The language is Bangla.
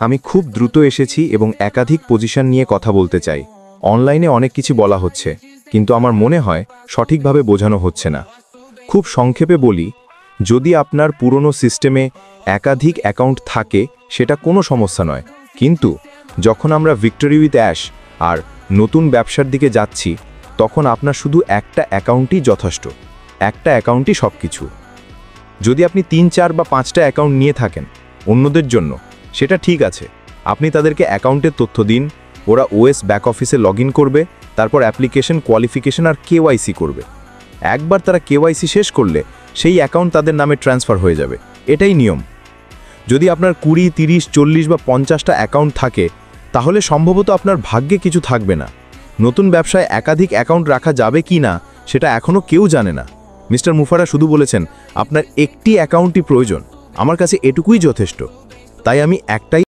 আমি খুব দ্রুত এসেছি এবং একাধিক পজিশন নিয়ে কথা বলতে চাই। অনলাইনে অনেক কিছু বলা হচ্ছে, কিন্তু আমার মনে হয় সঠিকভাবে বোঝানো হচ্ছে না। খুব সংক্ষেপে বলি, যদি আপনার পুরনো সিস্টেমে একাধিক অ্যাকাউন্ট থাকে সেটা কোনো সমস্যা নয়, কিন্তু যখন আমরা ভিক্টরি উইথ অ্যাশ আর নতুন ব্যবসার দিকে যাচ্ছি, তখন আপনার শুধু একটা অ্যাকাউন্টই যথেষ্ট। একটা অ্যাকাউন্টই সব কিছু। যদি আপনি 3, 4 বা 5টা অ্যাকাউন্ট নিয়ে থাকেন অন্যদের জন্য, সেটা ঠিক আছে। আপনি তাদেরকে অ্যাকাউন্টের তথ্য দিন, ওরা ওএস ব্যাক অফিসে লগ করবে, তারপর অ্যাপ্লিকেশন কোয়ালিফিকেশন আর কেওয়াইসি করবে। একবার তারা কেওয়াইসি শেষ করলে সেই অ্যাকাউন্ট তাদের নামে ট্রান্সফার হয়ে যাবে। এটাই নিয়ম। যদি আপনার 20, 30, 40 বা 50টা অ্যাকাউন্ট থাকে, তাহলে সম্ভবত আপনার ভাগ্যে কিছু থাকবে না। নতুন ব্যবসায় একাধিক অ্যাকাউন্ট রাখা যাবে কি না সেটা এখনও কেউ জানে না। মিস্টার মুফারা শুধু বলেছেন আপনার একটি অ্যাকাউন্টই প্রয়োজন। আমার কাছে এটুকুই যথেষ্ট। তাই আমি একটাই